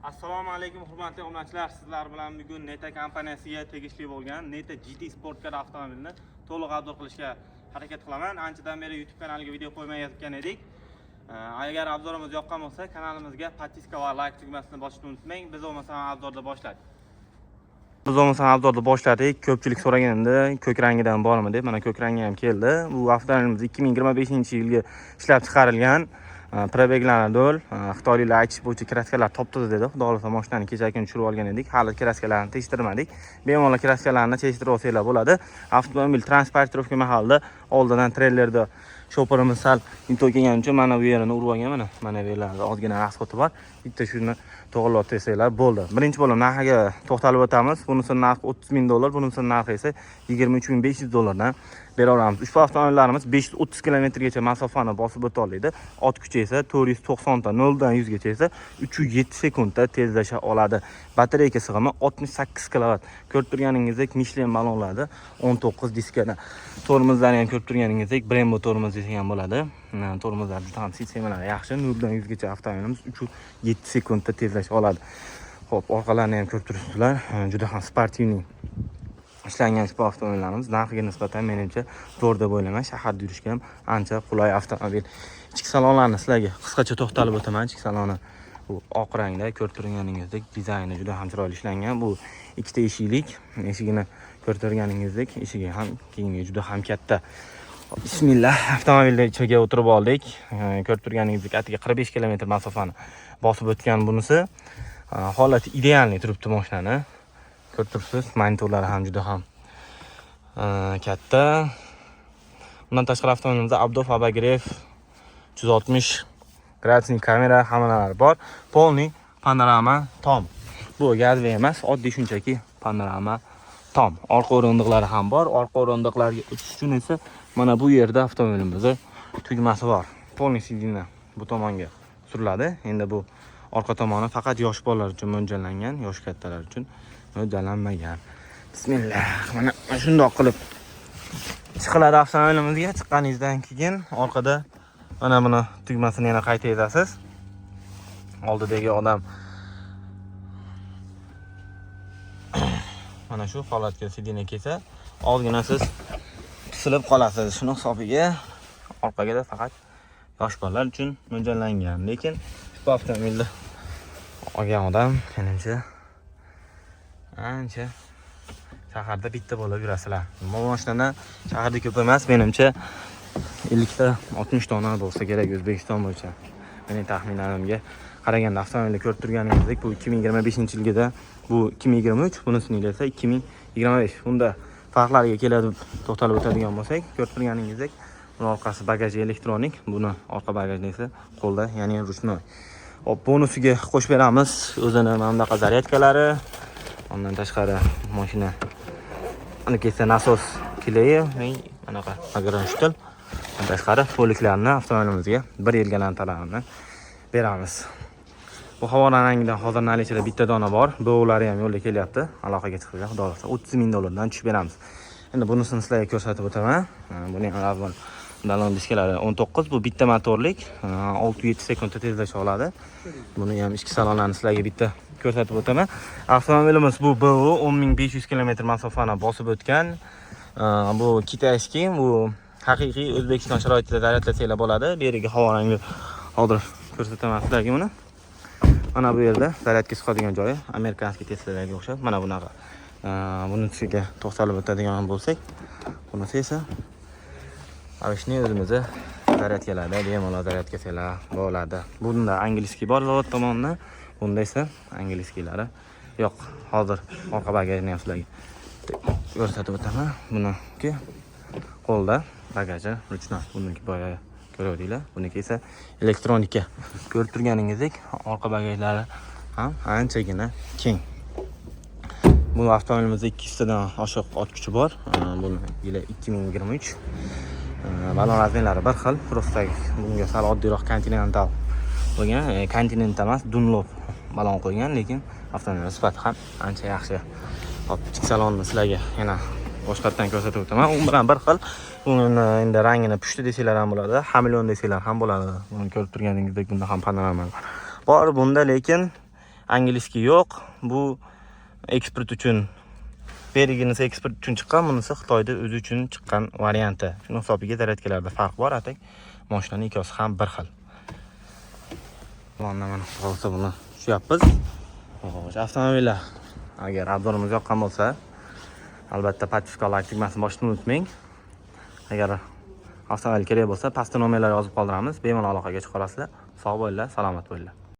Assalomu alaykum hurmatli obunachilar. Sizlar bilan bugun Neta kompaniyasiga tegishli bo'lgan Neta GT Sportcar avtomobilni to'liq obzor qilishga harakat qilaman. Anchadan beri YouTube kanaliga video qo'ymayotgan edik. Agar obzorimiz yoqqan bo'lsa, kanalimizga podpiska va like tugmasini bosishni unutmang. Biz bo'lmasam obzorda boshladik. Ko'pchilik so'raganda ko'k rangidan bormi deb, mana ko'k rangi ham keldi. Bu avtomobilimiz 2025-yilga ishlab chiqarilgan. Probeglari do'l, xitoyliklar aytish bo'yicha kraskalar top-toza dedi. Xudo xolasa mashinani kecha kuni tushirib olgan edik. Hali kraskalarni tekshirmadik. Bemalol kraskalarni tekshirib olsanglar bo'ladi. Avtomobil transportirovka mahalida oldidan treylerda shoperimiz sal into kelgani uchun mana bu yerini urib olgan. Mana bu yerlarda ozgina rasxoti bor. Bitta shuni to'g'rilab tasanglar bo'ldi. Birinchi bo'lim narxiga to'xtalib o'tamiz. Bunisining narxi $30,000, bunisining narxi esa $23,500 beraveramiz. Ushbu avtomobillarimiz 530 kilometrgacha masofani bosib o'ta oladi. Ot kuchi esa 490 ta, 0 dan 100 gacha esa 307 sekundda tezlasha oladi. Batareyka sig'imi 68 kW. Ko'rib turganingizdek Michelin ballonlarda 19 diskada. Tormozlarni ham ko'rib turganingizdek Brembo tormoz degan bo'ladi. Tormozlar juda ham sistemalar yaxshi. 0 dan 100 gacha avtomobilimiz 307 sekundda tezlasha oladi. Xo'p, orqalarini ham ko'rib turibsizlar. Juda ham sportivniy ishlangan ushbu avtomobillarimiz narxiga nisbatan menimcha zo'r deb o'ylayman. Shaharda yurishga ham ancha qulay avtomobil. Ichki salonlarni sizlarga qisqacha to'xtalib o'taman. Ichki saloni bu oq rangda, ko'rib turganingizdek dizayni juda ham chiroyli ishlangan. Bu ikkita eshiklik. Eshigini ko'rib turganingizdek, eshigi ham kengligi juda ham katta. Bismillah, avtomobilning ichiga o'tirib oldik. Ko'rib turganingizdek, atiga 45 km masofani bosib o'tgan bunisi. Holati idealniy turibdi mashinani. Ko'rib turibsiz, monitorlari ham juda ham katta. Bundan tashqari avtomobilimizda Abdov Abagrev 360 gradusli kamera hammalari bor. Polniy panorama tom. Bu gazli emas, oddiy shunchaki panorama tom. Orqa o'rindiqlari ham bor. Orqa o'rindiqlarga o'tish uchun esa mana bu yerda avtomobilimizda tugmasi bor. Polniy sidina bu tomonga suriladi. Endi bu orqa tomoni faqat yosh bolalar uchun mo'ljallangan, yosh kattalar uchun mo'ljallanmagan. Bismillah. Mana shundoq qilib chiqiladi avtomobilimizga. Chiqqaningizdan keyin orqada mana buni tugmasini yana qayta ezasiz. Oldidagi odam mana shu holatga sidina kelsa, ozgina siz tusilib qolasiz. Shuni hisobiga orqaga faqat yosh bolalar uchun mo'ljallangan. Lekin bu avtomobilni olgan odam menimcha ancha shaharda bitta bo'lib yurasizlar. Bu mashinadan shaharda ko'p emas, menimcha 50 ta 60 dona bo'lsa kerak O'zbekiston bo'yicha. Mening taxminlarimga qaraganda avtomobilni ko'rib turganingizdek, bu 2025-yilgida, bu 2023, bunisining esa 2025. Bunda farqlariga keladi to'xtalib o'tadigan bo'lsak, ko'rib turganingizdek, buni orqasi bagaji elektronik, buni orqa bagajni esa qo'lda, ya'ni ruchnoy. Hop, bonusiga qo'shib beramiz o'zini mana bunaqa zaryadkalari. Ondan tashqari mashina ana kelsa nasos kileyi, anaqa agron shtil. Ondan tashqari poliklarni avtomobilimizga 1 yil garantiyalarini beramiz. Bu havora rangidan hozir nalichida bitta dona bor. Bo'g'lari ham yo'lda kelyapti. Aloqaga chiqishga xudo xolasa $30,000 tushib beramiz. Endi bunisini sizlarga ko'rsatib o'taman. Buning avval dalon diskalari 19, bu bitta motorlik, 6-7 sekundda tezlasha oladi. Buni ham ichki salonlarini sizlarga bitta ko'rsatib o'taman. Avtomobilimiz bu BU 10,500 km masofani bosib o'tgan. Bu kitayskiy, bu haqiqiy O'zbekiston sharoitida zaryadlasanglar bo'ladi. Bu yerga havo rangi hozir ko'rsataman sizlarga buni. Mana bu yerda zaryadga chiqadigan joyi amerikanskiy Teslalarga o'xshab. Mana bunaqa. Bunisiga to'xtalib o'tadigan bo'lsak, bunisi esa avishni o'zimizni zaryadkalarda bemalol zaryadkasalar bo'ladi. Bunda angliskiy bor zavod tomonidan, bunda esa angliskiylari yo'q. Hozir orqa bagajni ham sizlarga ko'rsatib o'taman. Buniki qo'lda bagaji ruchnoy. Buniki boya ko'rdinglar. Buniki esa elektronika. Ko'rib turganingizdek, orqa bagajlari ham anchagina keng. Bu avtomobilimizda 200 dan oshiq ot kuchi bor. Bu yili 2023. Balon razmerlari bir xil. Prostak bunga sal oddiyroq Continental bo'lgan. Continental emas, Dunlop balon qo'ygan, lekin avtomobil sifati ham ancha yaxshi. Hop, ichki salonni sizlarga yana boshqatdan ko'rsatib o'taman. U bilan bir xil. Buni endi rangini pushti desanglar ham bo'ladi, hameleon desanglar ham bo'ladi. Buni ko'rib turganingizdek, bunda ham panorama bor bunda, lekin angliskiy yo'q. Bu eksport uchun, beriginisi eksport uchun chiqqan, bunisi Xitoyda o'zi uchun chiqqan varianti. Shuni hisobiga zaryadkalarda farq bor, atak mashinaning ikkosi ham bir xil. Mana hozir buni tushyapmiz. Xo'sh, avtomobillar agar obzorimiz yoqqan bo'lsa, albatta podpiska, like tugmasini bosishni unutmang. Agar avtomobil kerak bo'lsa, pastda nomerlar yozib qoldiramiz. Bemalol aloqaga chiqa olasizlar. Sog' bo'linglar, salomat bo'linglar.